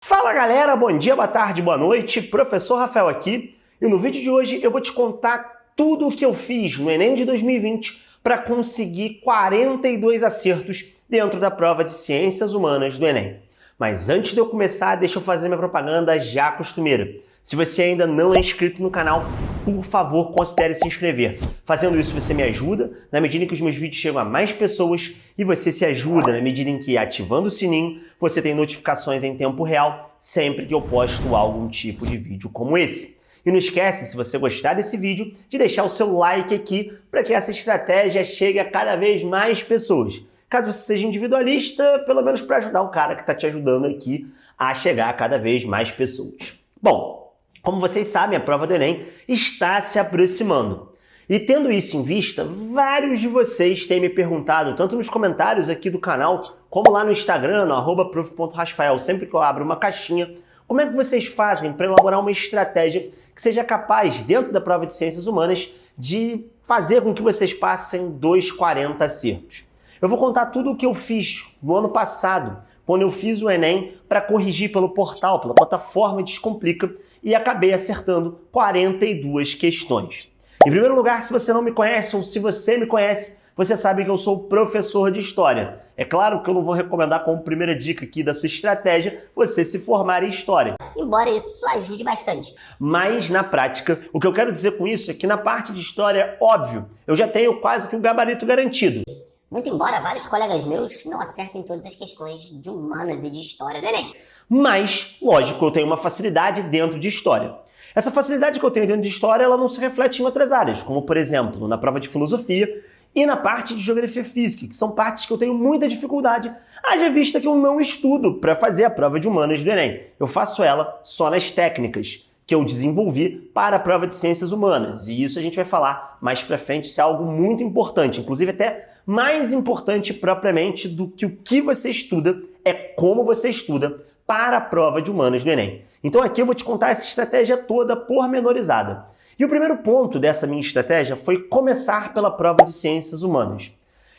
Fala galera, bom dia, boa tarde, boa noite, professor Rafael aqui e no vídeo de hoje eu vou te contar tudo o que eu fiz no Enem de 2020 para conseguir 42 acertos dentro da prova de Ciências Humanas do Enem. Mas antes de eu começar, deixa eu fazer minha propaganda já costumeira. Se você ainda não é inscrito no canal, por favor, considere se inscrever. Fazendo isso, você me ajuda na medida em que os meus vídeos chegam a mais pessoas e você se ajuda na medida em que, ativando o sininho, você tem notificações em tempo real sempre que eu posto algum tipo de vídeo como esse. E não esquece, se você gostar desse vídeo, de deixar o seu like aqui para que essa estratégia chegue a cada vez mais pessoas. Caso você seja individualista, pelo menos para ajudar o cara que está te ajudando aqui a chegar a cada vez mais pessoas. Bom, como vocês sabem, a prova do Enem está se aproximando. E tendo isso em vista, vários de vocês têm me perguntado, tanto nos comentários aqui do canal, como lá no Instagram, no @prof.rasfael, sempre que eu abro uma caixinha, como é que vocês fazem para elaborar uma estratégia que seja capaz, dentro da prova de Ciências Humanas, de fazer com que vocês passem 240 acertos. Eu vou contar tudo o que eu fiz no ano passado, quando eu fiz o Enem para corrigir pelo portal, pela plataforma Descomplica, e acabei acertando 42 questões. Em primeiro lugar, se você não me conhece ou se você me conhece, você sabe que eu sou professor de História. É claro que eu não vou recomendar como primeira dica aqui da sua estratégia você se formar em História. Embora isso ajude bastante. Mas, na prática, o que eu quero dizer com isso é que na parte de História, óbvio, eu já tenho quase que um gabarito garantido. Muito embora vários colegas meus não acertem todas as questões de humanas e de história do Enem. Mas, lógico, eu tenho uma facilidade dentro de História. Essa facilidade que eu tenho dentro de História, ela não se reflete em outras áreas, como, por exemplo, na prova de Filosofia e na parte de Geografia Física, que são partes que eu tenho muita dificuldade, haja vista que eu não estudo para fazer a prova de Humanas do Enem. Eu faço ela só nas técnicas que eu desenvolvi para a prova de Ciências Humanas. E isso a gente vai falar mais para frente, isso é algo muito importante, inclusive até mais importante propriamente do que o que você estuda, é como você estuda para a prova de Humanas do Enem. Então aqui eu vou te contar essa estratégia toda pormenorizada. E o primeiro ponto dessa minha estratégia foi começar pela prova de Ciências Humanas.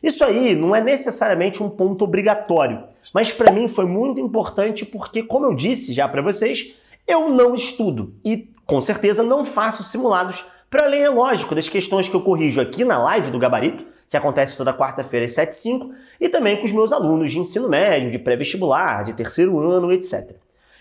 Isso aí não é necessariamente um ponto obrigatório, mas para mim foi muito importante porque, como eu disse já para vocês, eu não estudo e com certeza não faço simulados para além, é lógico, das questões que eu corrijo aqui na live do Gabarito, que acontece toda quarta-feira às 7h05, e também com os meus alunos de ensino médio, de pré-vestibular, de terceiro ano, etc.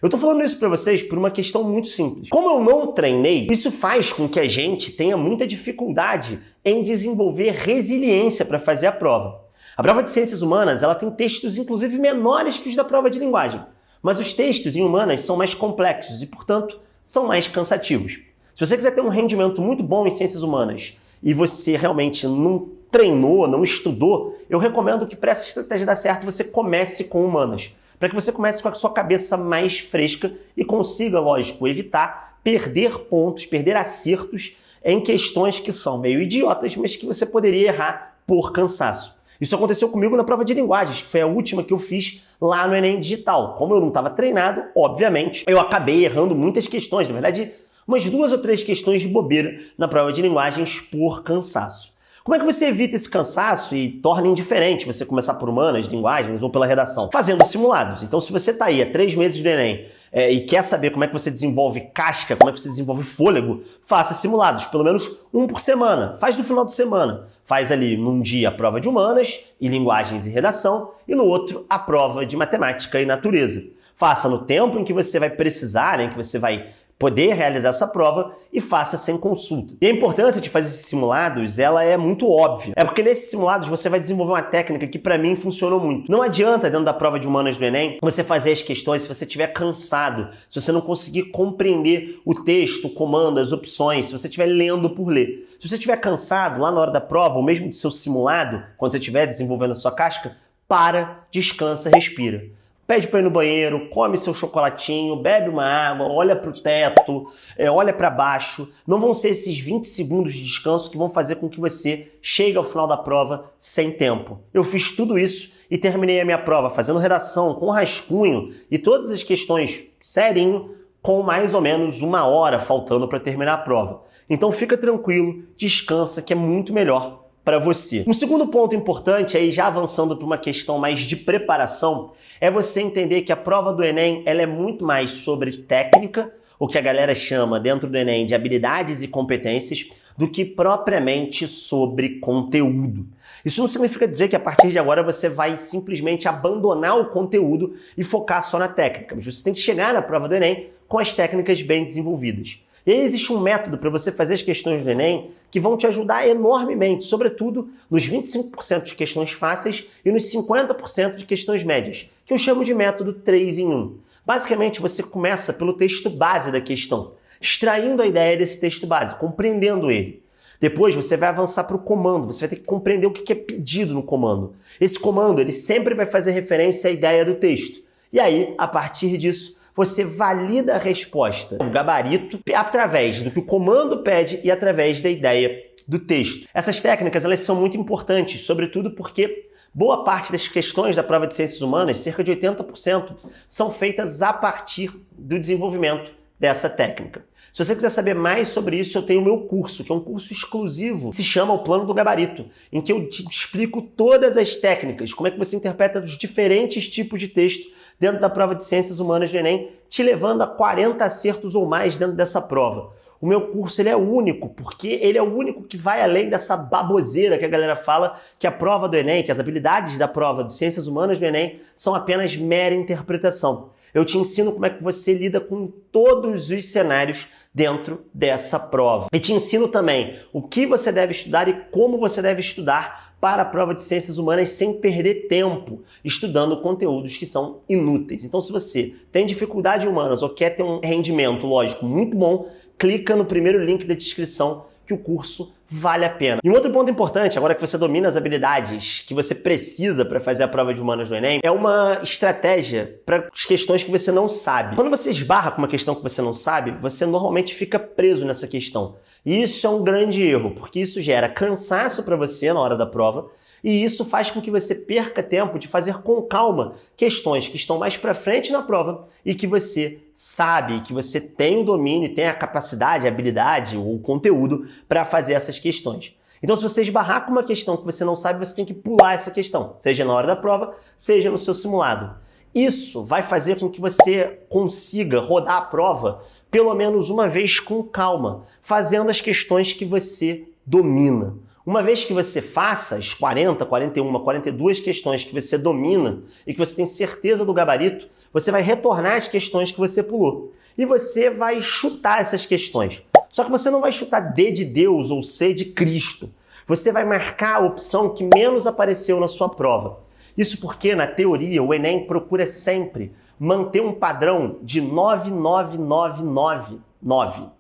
Eu tô falando isso para vocês por uma questão muito simples. Como eu não treinei, isso faz com que a gente tenha muita dificuldade em desenvolver resiliência para fazer a prova. A prova de Ciências Humanas, ela tem textos inclusive menores que os da prova de linguagem, mas os textos em humanas são mais complexos e, portanto, são mais cansativos. Se você quiser ter um rendimento muito bom em Ciências Humanas e você realmente não treinou, não estudou, eu recomendo que para essa estratégia dar certo você comece com humanas, para que você comece com a sua cabeça mais fresca e consiga, lógico, evitar perder pontos, perder acertos em questões que são meio idiotas, mas que você poderia errar por cansaço. Isso aconteceu comigo na prova de linguagens, que foi a última que eu fiz lá no Enem Digital. Como eu não estava treinado, obviamente, eu acabei errando muitas questões, na verdade, umas 2 ou 3 questões de bobeira na prova de linguagens por cansaço. Como é que você evita esse cansaço e torna indiferente você começar por humanas, linguagens ou pela redação? Fazendo simulados. Então, se você está aí há 3 meses do Enem e quer saber como é que você desenvolve casca, como é que você desenvolve fôlego, faça simulados, pelo menos um por semana. Faz no final de semana. Faz ali num dia a prova de humanas e linguagens e redação e no outro a prova de matemática e natureza. Faça no tempo em que você vai precisar, em que você vai poder realizar essa prova e faça sem consulta. E a importância de fazer esses simulados, ela é muito óbvia. É porque nesses simulados você vai desenvolver uma técnica que para mim funcionou muito. Não adianta dentro da prova de humanas do Enem você fazer as questões se você estiver cansado, se você não conseguir compreender o texto, o comando, as opções, se você estiver lendo por ler. Se você estiver cansado lá na hora da prova, ou mesmo do seu simulado, quando você estiver desenvolvendo a sua casca, para, descansa, respira. Pede para ir no banheiro, come seu chocolatinho, bebe uma água, olha para o teto, olha para baixo. Não vão ser esses 20 segundos de descanso que vão fazer com que você chegue ao final da prova sem tempo. Eu fiz tudo isso e terminei a minha prova fazendo redação com rascunho e todas as questões serinho com mais ou menos 1 hora faltando para terminar a prova. Então fica tranquilo, descansa, que é muito melhor para você. Um segundo ponto importante, aí já avançando para uma questão mais de preparação, é você entender que a prova do Enem ela é muito mais sobre técnica, o que a galera chama dentro do Enem de habilidades e competências, do que propriamente sobre conteúdo. Isso não significa dizer que a partir de agora você vai simplesmente abandonar o conteúdo e focar só na técnica, mas você tem que chegar na prova do Enem com as técnicas bem desenvolvidas. E aí existe um método para você fazer as questões do Enem que vão te ajudar enormemente, sobretudo nos 25% de questões fáceis e nos 50% de questões médias, que eu chamo de método 3 em 1. Basicamente, você começa pelo texto base da questão, extraindo a ideia desse texto base, compreendendo ele. Depois você vai avançar para o comando, você vai ter que compreender o que é pedido no comando. Esse comando ele sempre vai fazer referência à ideia do texto. E aí, a partir disso, você valida a resposta, o gabarito, através do que o comando pede e através da ideia do texto. Essas técnicas elas são muito importantes, sobretudo porque boa parte das questões da prova de Ciências Humanas, cerca de 80%, são feitas a partir do desenvolvimento dessa técnica. Se você quiser saber mais sobre isso, eu tenho o meu curso, que é um curso exclusivo, que se chama O Plano do Gabarito, em que eu te explico todas as técnicas, como é que você interpreta os diferentes tipos de texto dentro da prova de Ciências Humanas do Enem, te levando a 40 acertos ou mais dentro dessa prova. O meu curso ele é único, porque ele é o único que vai além dessa baboseira que a galera fala que a prova do Enem, que as habilidades da prova de Ciências Humanas do Enem são apenas mera interpretação. Eu te ensino como é que você lida com todos os cenários dentro dessa prova. E te ensino também o que você deve estudar e como você deve estudar para a prova de Ciências Humanas sem perder tempo estudando conteúdos que são inúteis. Então, se você tem dificuldade em humanas ou quer ter um rendimento, lógico, muito bom, clica no primeiro link da descrição que o curso vale a pena. E um outro ponto importante, agora que você domina as habilidades que você precisa para fazer a prova de humanas do Enem, é uma estratégia para as questões que você não sabe. Quando você esbarra com uma questão que você não sabe, você normalmente fica preso nessa questão. E isso é um grande erro, porque isso gera cansaço para você na hora da prova, e isso faz com que você perca tempo de fazer com calma questões que estão mais para frente na prova e que você sabe, que você tem o domínio, tem a capacidade, a habilidade ou o conteúdo para fazer essas questões. Então, se você esbarrar com uma questão que você não sabe, você tem que pular essa questão, seja na hora da prova, seja no seu simulado. Isso vai fazer com que você consiga rodar a prova pelo menos uma vez com calma, fazendo as questões que você domina. Uma vez que você faça as 40, 41, 42 questões que você domina e que você tem certeza do gabarito, você vai retornar às questões que você pulou. E você vai chutar essas questões. Só que você não vai chutar D de Deus ou C de Cristo. Você vai marcar a opção que menos apareceu na sua prova. Isso porque, na teoria, o Enem procura sempre manter um padrão de 9.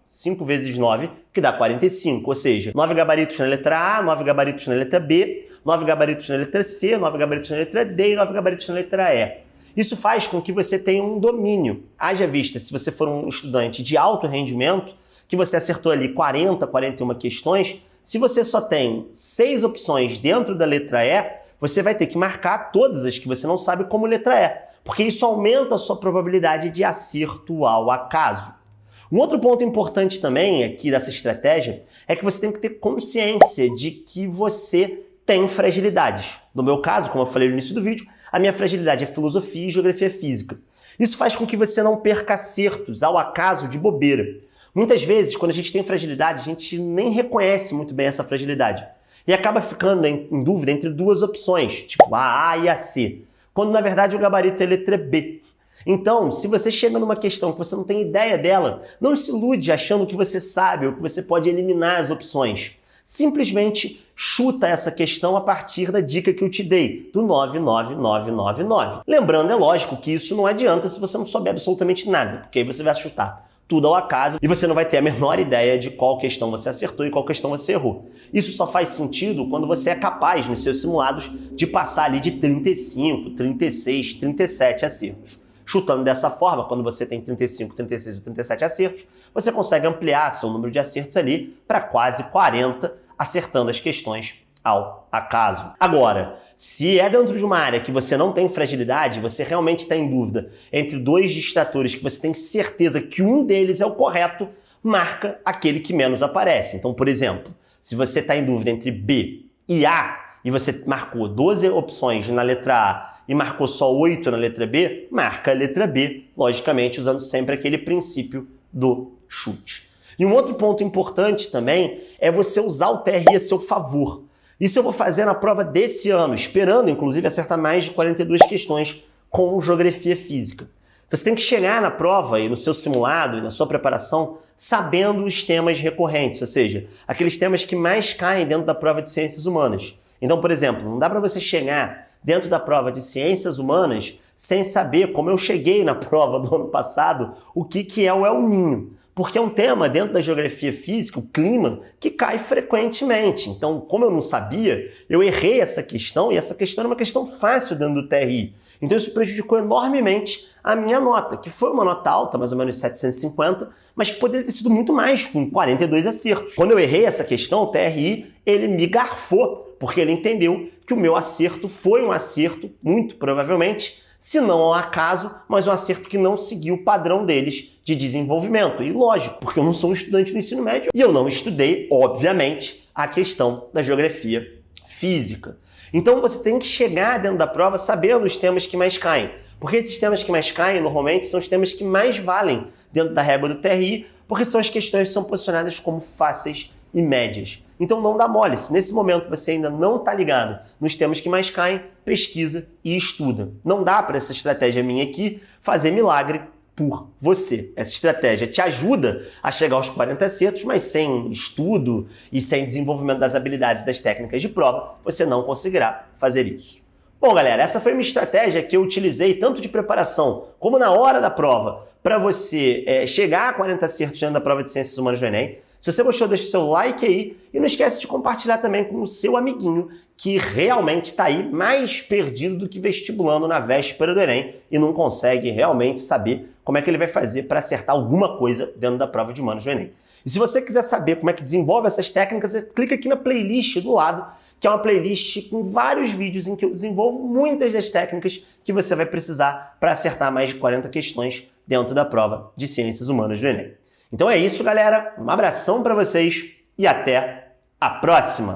5 vezes 9, que dá 45, ou seja, 9 gabaritos na letra A, 9 gabaritos na letra B, 9 gabaritos na letra C, 9 gabaritos na letra D e 9 gabaritos na letra E. Isso faz com que você tenha um domínio. Haja vista, se você for um estudante de alto rendimento, que você acertou ali 40, 41 questões, se você só tem 6 opções dentro da letra E, você vai ter que marcar todas as que você não sabe como letra E, porque isso aumenta a sua probabilidade de acerto ao acaso. Um outro ponto importante também aqui dessa estratégia é que você tem que ter consciência de que você tem fragilidades. No meu caso, como eu falei no início do vídeo, a minha fragilidade é filosofia e geografia física. Isso faz com que você não perca acertos ao acaso de bobeira. Muitas vezes, quando a gente tem fragilidade, a gente nem reconhece muito bem essa fragilidade e acaba ficando em dúvida entre duas opções, tipo a A e a C, quando na verdade o gabarito é a letra B. Então, se você chega numa questão que você não tem ideia dela, não se ilude achando que você sabe ou que você pode eliminar as opções. Simplesmente chuta essa questão a partir da dica que eu te dei, do 99999. Lembrando, é lógico que isso não adianta se você não souber absolutamente nada, porque aí você vai chutar tudo ao acaso e você não vai ter a menor ideia de qual questão você acertou e qual questão você errou. Isso só faz sentido quando você é capaz, nos seus simulados, de passar ali de 35, 36, 37 acertos. Chutando dessa forma, quando você tem 35, 36 ou 37 acertos, você consegue ampliar seu número de acertos ali para quase 40, acertando as questões ao acaso. Agora, se é dentro de uma área que você não tem fragilidade, você realmente está em dúvida entre dois distratores que você tem certeza que um deles é o correto, marca aquele que menos aparece. Então, por exemplo, se você está em dúvida entre B A, e você marcou 12 opções na letra A e marcou só 8 na letra B, marca a letra B, logicamente usando sempre aquele princípio do chute. E um outro ponto importante também é você usar o TRI a seu favor. Isso eu vou fazer na prova desse ano, esperando inclusive acertar mais de 42 questões com geografia física. Você tem que chegar na prova e no seu simulado e na sua preparação sabendo os temas recorrentes, ou seja, aqueles temas que mais caem dentro da prova de ciências humanas. Então, por exemplo, não dá para você chegar dentro da prova de ciências humanas sem saber, como eu cheguei na prova do ano passado, o que é o El Niño. Porque é um tema dentro da geografia física, o clima, que cai frequentemente. Então, como eu não sabia, eu errei essa questão, e essa questão era uma questão fácil dentro do TRI. Então isso prejudicou enormemente a minha nota, que foi uma nota alta, mais ou menos 750, mas que poderia ter sido muito mais, com 42 acertos. Quando eu errei essa questão, o TRI, ele me garfou, porque ele entendeu que o meu acerto foi um acerto, muito provavelmente, se não ao acaso, mas um acerto que não seguiu o padrão deles de desenvolvimento. E lógico, porque eu não sou um estudante do ensino médio e eu não estudei, obviamente, a questão da geografia física. Então você tem que chegar dentro da prova sabendo os temas que mais caem. Porque esses temas que mais caem, normalmente, são os temas que mais valem dentro da régua do TRI, porque são as questões que são posicionadas como fáceis e médias. Então não dá mole. Se nesse momento você ainda não está ligado nos temas que mais caem, pesquisa e estuda. Não dá para essa estratégia minha aqui fazer milagre por você. Essa estratégia te ajuda a chegar aos 40 acertos, mas sem estudo e sem desenvolvimento das habilidades e das técnicas de prova, você não conseguirá fazer isso. Bom, galera, essa foi uma estratégia que eu utilizei tanto de preparação como na hora da prova para você chegar a 40 acertos dentro da prova de Ciências Humanas do Enem. Se você gostou, deixa o seu like aí e não esquece de compartilhar também com o seu amiguinho que realmente está aí mais perdido do que vestibulando na véspera do Enem e não consegue realmente saber como é que ele vai fazer para acertar alguma coisa dentro da prova de humanos do Enem. E se você quiser saber como é que desenvolve essas técnicas, você clica aqui na playlist do lado, que é uma playlist com vários vídeos em que eu desenvolvo muitas das técnicas que você vai precisar para acertar mais de 40 questões dentro da prova de Ciências Humanas do Enem. Então é isso, galera. Um abração para vocês e até a próxima!